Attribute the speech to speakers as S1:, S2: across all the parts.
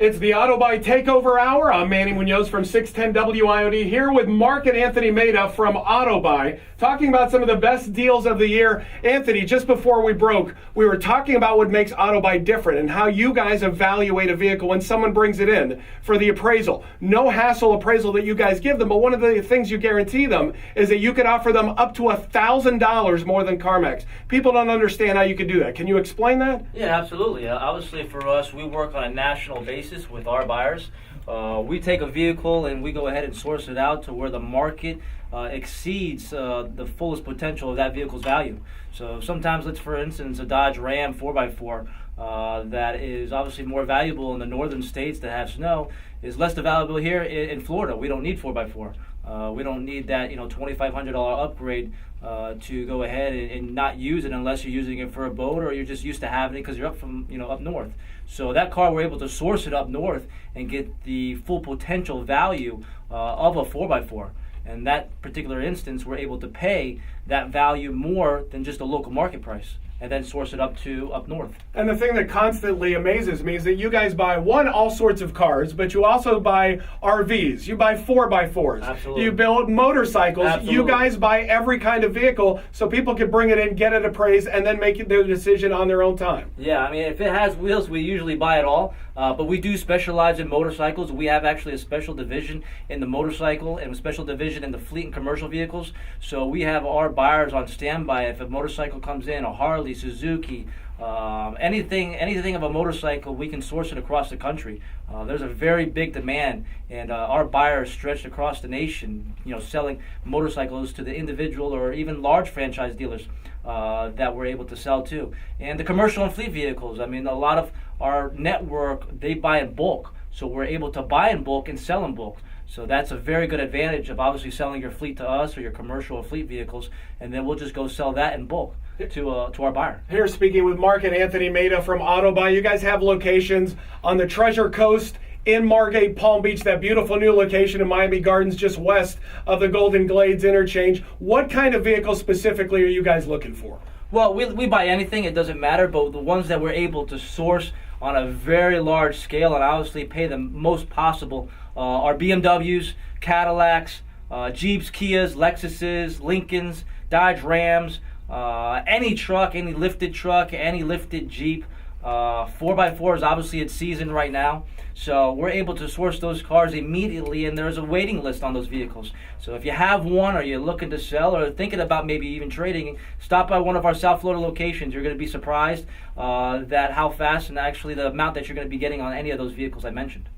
S1: It's the Autobuy Takeover Hour. I'm Manny Munoz from 610 WIOD here with Mark and Anthony Maida from Autobuy, talking about some of the best deals of the year. Anthony, just before we broke, we were talking about what makes Autobuy different and how you guys evaluate a vehicle when someone brings it in for the appraisal. No hassle appraisal that you guys give them, but one of the things you guarantee them is that you can offer them up to $1,000 more than CarMax. People don't understand how you can do that. Can you explain that?
S2: Yeah, absolutely. Obviously for us, we work on a national basis with our buyers. We take a vehicle and we go ahead and source it out to where the market exceeds the fullest potential of that vehicle's value. So sometimes, let's for instance, a Dodge Ram 4x4 that is obviously more valuable in the northern states that have snow is less valuable here in Florida. We don't need 4x4. We don't need that $2,500 upgrade to go ahead and not use it unless you're using it for a boat or you're just used to having it because you're up from up north. So that car, we're able to source it up north and get the full potential value of a 4x4. In that particular instance, we're able to pay that value more than just a local market price, and then source it up north.
S1: And the thing that constantly amazes me is that you guys buy, one, all sorts of cars, but you also buy RVs, you buy 4x4s.
S2: Absolutely.
S1: You build motorcycles.
S2: Absolutely.
S1: You guys buy every kind of vehicle so people can bring it in, get it appraised, and then make their decision on their own time.
S2: Yeah, I mean, if it has wheels, we usually buy it all. But we do specialize in motorcycles. We have actually a special division in the motorcycle and a special division in the fleet and commercial vehicles. So we have our buyers on standby. If a motorcycle comes in, a Harley, Suzuki, anything of a motorcycle, we can source it across the country. There's a very big demand, and our buyers stretched across the nation, selling motorcycles to the individual or even large franchise dealers that we're able to sell to. And the commercial and fleet vehicles, I mean, a lot of our network, they buy in bulk. So we're able to buy in bulk and sell in bulk. So that's a very good advantage of obviously selling your fleet to us or your commercial or fleet vehicles, and then we'll just go sell that in bulk to our buyer.
S1: Here speaking with Mark and Anthony Maida from Autobuy. You guys have locations on the Treasure Coast, in Margate, Palm Beach, that beautiful new location in Miami Gardens just west of the Golden Glades interchange. What kind of vehicle specifically are you guys looking for?
S2: Well, we buy anything, it doesn't matter, but the ones that we're able to source on a very large scale and obviously pay the most possible are BMWs, Cadillacs, Jeeps, Kias, Lexuses, Lincolns, Dodge Rams, any truck, any lifted truck, any lifted Jeep. 4x4 is obviously its season right now, so we're able to source those cars immediately, and there's a waiting list on those vehicles. So if you have one or you're looking to sell or thinking about maybe even trading, stop by one of our South Florida locations. You're going to be surprised that how fast and actually the amount that you're going to be getting on any of those vehicles I mentioned.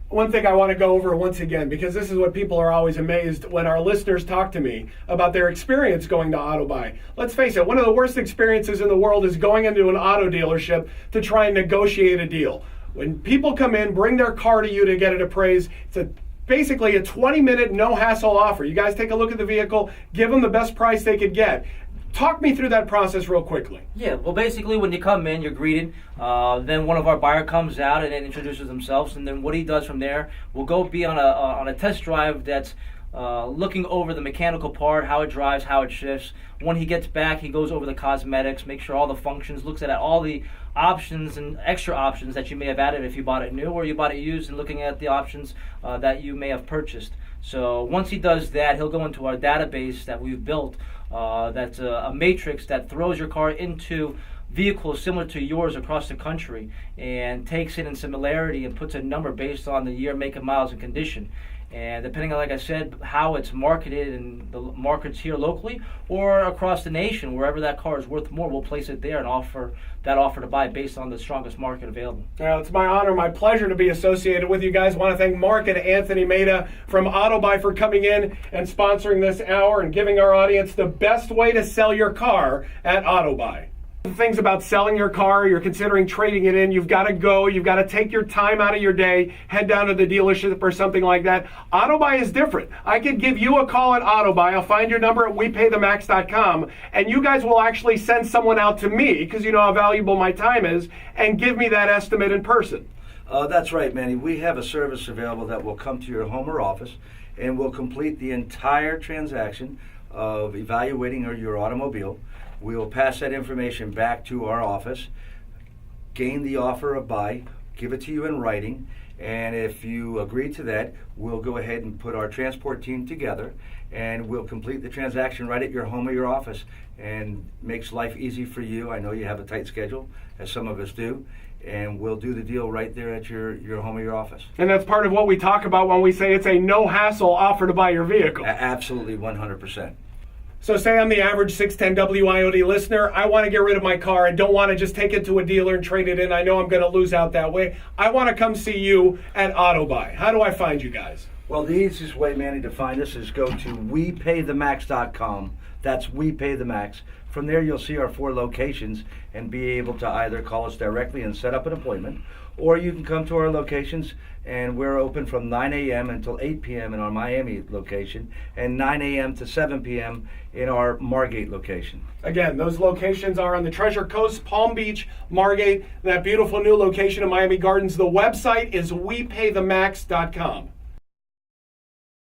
S1: One thing I want to go over once again, because this is what people are always amazed when our listeners talk to me about their experience going to Autobuy. Let's face it, one of the worst experiences in the world is going into an auto dealership to try and negotiate a deal. When people come in, bring their car to you to get it appraised, it's basically a 20-minute no-hassle offer. You guys take a look at the vehicle, give them the best price they could get. Talk me through that process real quickly.
S2: Yeah, well, basically when you come in, you're greeted. Then one of our buyer comes out and then introduces themselves, and then what he does from there, we'll go be on a test drive that's looking over the mechanical part, how it drives, how it shifts. When he gets back, he goes over the cosmetics, makes sure all the functions, looks at all the options and extra options that you may have added if you bought it new or you bought it used, and looking at the options that you may have purchased. So once he does that, he'll go into our database that we've built. That's a matrix that throws your car into vehicles similar to yours across the country and takes it in similarity and puts a number based on the year, make, and miles and condition. And depending on, like I said, how it's marketed in the markets here locally or across the nation, wherever that car is worth more, we'll place it there and offer to buy based on the strongest market available.
S1: It's my honor, my pleasure to be associated with you guys. I want to thank Mark and Anthony Maida from Autobuy for coming in and sponsoring this hour and giving our audience the best way to sell your car at Autobuy. The things about selling your car, you're considering trading it in, you've got to go, you've got to take your time out of your day, head down to the dealership or something like that. Autobuy is different. I could give you a call at Autobuy. I'll find your number at WePayTheMax.com, and you guys will actually send someone out to me, because you know how valuable my time is, and give me that estimate in person.
S3: That's right, Manny. We have a service available that will come to your home or office and will complete the entire transaction of evaluating your automobile. We will pass that information back to our office, gain the offer of buy, give it to you in writing, and if you agree to that, we'll go ahead and put our transport team together, and we'll complete the transaction right at your home or your office, and makes life easy for you. I know you have a tight schedule, as some of us do, and we'll do the deal right there at your home or your office.
S1: And that's part of what we talk about when we say it's a no-hassle offer to buy your vehicle.
S3: Absolutely, 100%.
S1: So say I'm the average 610 WIOD listener. I want to get rid of my car. I don't want to just take it to a dealer and trade it in. I know I'm going to lose out that way. I want to come see you at Autobuy. How do I find you guys?
S3: Well, the easiest way, Manny, to find us is go to WePayTheMax.com. That's WePayTheMax. From there, you'll see our 4 locations and be able to either call us directly and set up an appointment, or you can come to our locations, and we're open from 9 a.m. until 8 p.m. in our Miami location, and 9 a.m. to 7 p.m. in our Margate location.
S1: Again, those locations are on the Treasure Coast, Palm Beach, Margate, that beautiful new location in Miami Gardens. The website is WePayTheMax.com.